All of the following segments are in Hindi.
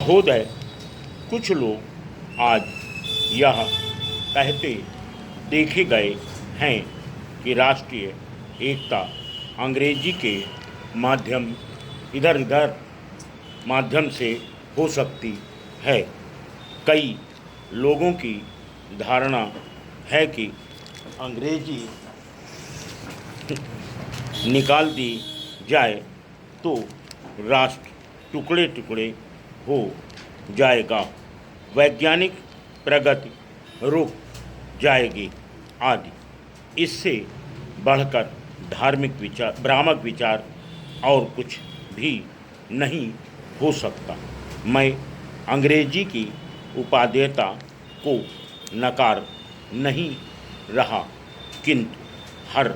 महोदय, कुछ लोग आज यह कहते देखे गए हैं कि राष्ट्रीय एकता अंग्रेजी के माध्यम इधर उधर माध्यम से हो सकती है। कई लोगों की धारणा है कि अंग्रेजी निकाल दी जाए तो राष्ट्र टुकड़े टुकड़े हो जाएगा, वैज्ञानिक प्रगति रुक जाएगी आदि। इससे बढ़कर धार्मिक विचार, भ्रामक विचार और कुछ भी नहीं हो सकता। मैं अंग्रेजी की उपादेयता को नकार नहीं रहा, किंतु हर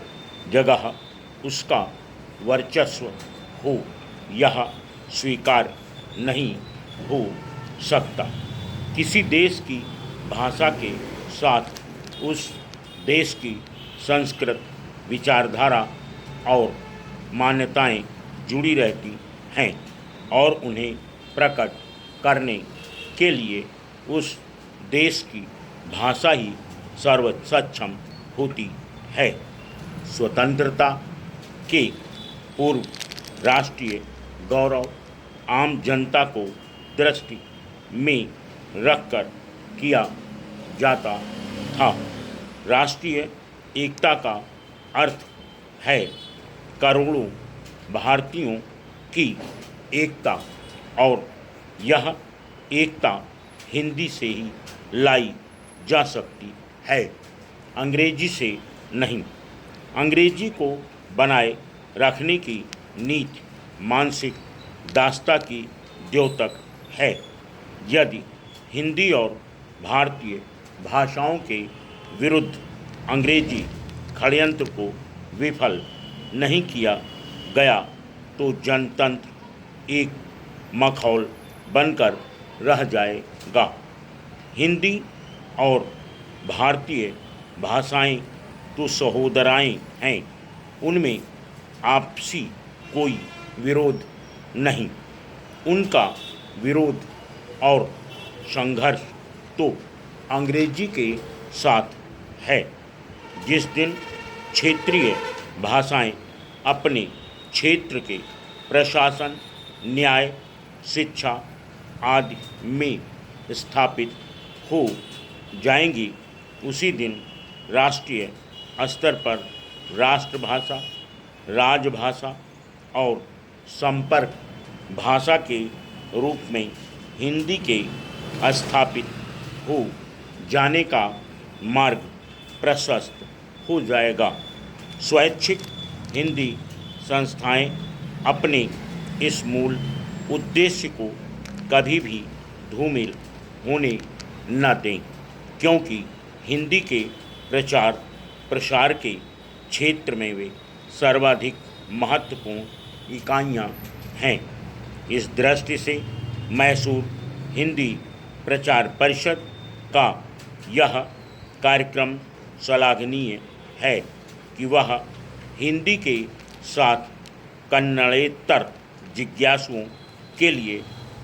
जगह उसका वर्चस्व हो यह स्वीकार नहीं हो सकता। किसी देश की भाषा के साथ उस देश की संस्कृत, विचारधारा और मान्यताएं जुड़ी रहती हैं और उन्हें प्रकट करने के लिए उस देश की भाषा ही सर्वोच्च सक्षम होती है। स्वतंत्रता के पूर्व राष्ट्रीय गौरव आम जनता को दृष्टि में रखकर किया जाता था। राष्ट्रीय एकता का अर्थ है करोड़ों भारतीयों की एकता, और यह एकता हिंदी से ही लाई जा सकती है, अंग्रेजी से नहीं। अंग्रेजी को बनाए रखने की नीति मानसिक दासता की द्योतक है। यदि हिंदी और भारतीय भाषाओं के विरुद्ध अंग्रेजी षड्यंत्र को विफल नहीं किया गया तो जनतंत्र एक मखौल बनकर रह जाएगा। हिंदी और भारतीय भाषाएं तो सहोदराएं हैं, उनमें आपसी कोई विरोध नहीं। उनका विरोध और संघर्ष तो अंग्रेजी के साथ है। जिस दिन क्षेत्रीय भाषाएं अपने क्षेत्र के प्रशासन, न्याय, शिक्षा आदि में स्थापित हो जाएंगी, उसी दिन राष्ट्रीय स्तर पर राष्ट्रभाषा, राजभाषा और संपर्क भाषा के रूप में हिंदी के स्थापित हो जाने का मार्ग प्रशस्त हो जाएगा। स्वैच्छिक हिंदी संस्थाएं अपने इस मूल उद्देश्य को कभी भी धूमिल होने न दें, क्योंकि हिंदी के प्रचार प्रसार के क्षेत्र में वे सर्वाधिक महत्वपूर्ण इकाइयाँ हैं। इस दृष्टि से मैसूर हिंदी प्रचार परिषद का यह कार्यक्रम श्लाघनीय है कि वह हिंदी के साथ कन्नड़ेतर जिज्ञासुओं के लिए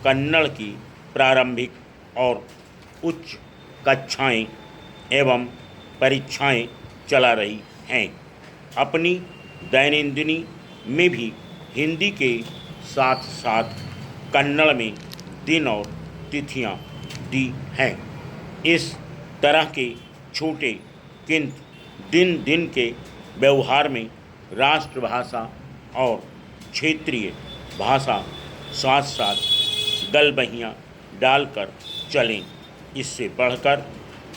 कन्नड़ की प्रारंभिक और उच्च कक्षाएं एवं परीक्षाएं चला रही हैं। अपनी दैनंदिनी में भी हिंदी के साथ साथ कन्नड़ में दिन और तिथियां दी हैं। इस तरह के छोटे किंतु दिन दिन के व्यवहार में राष्ट्रभाषा और क्षेत्रीय भाषा साथ साथ गलबहियाँ डालकर चलें। इससे बढ़कर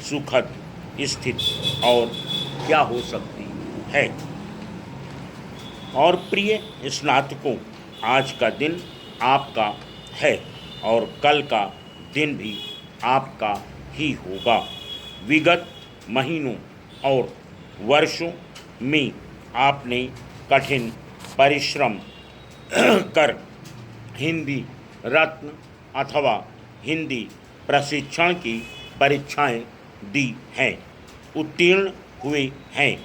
सुखद स्थिति और क्या हो सकती है। और प्रिय स्नातकों, आज का दिन आपका है और कल का दिन भी आपका ही होगा। विगत महीनों और वर्षों में आपने कठिन परिश्रम कर हिंदी रत्न अथवा हिंदी प्रशिक्षण की परीक्षाएं दी हैं, उत्तीर्ण हुए हैं।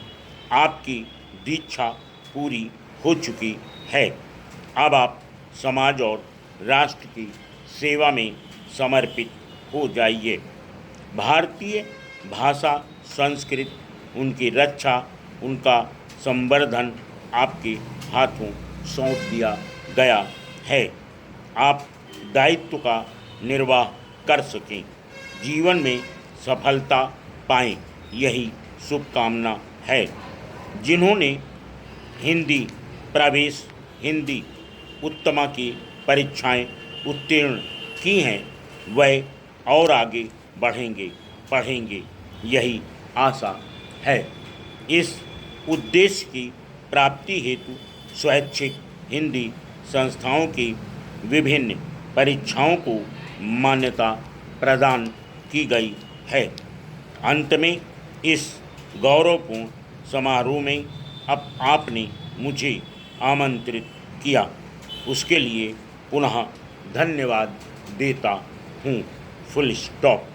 आपकी दीक्षा पूरी हो चुकी है। अब आप समाज और राष्ट्र की सेवा में समर्पित हो जाइए। भारतीय भाषा संस्कृत, उनकी रक्षा, उनका संवर्धन आपके हाथों सौंप दिया गया है। आप दायित्व का निर्वाह कर सकें, जीवन में सफलता पाएं, यही शुभकामना है। जिन्होंने हिंदी प्रवेश, हिंदी उत्तमा की परीक्षाएं उत्तीर्ण की हैं, वह और आगे बढ़ेंगे, पढ़ेंगे, यही आशा है। इस उद्देश्य की प्राप्ति हेतु स्वैच्छिक हिंदी संस्थाओं की विभिन्न परीक्षाओं को मान्यता प्रदान की गई है। अंत में इस गौरवपूर्ण समारोह में अब आपने मुझे आमंत्रित किया, उसके लिए पुनः धन्यवाद देता हूँ। Full stop.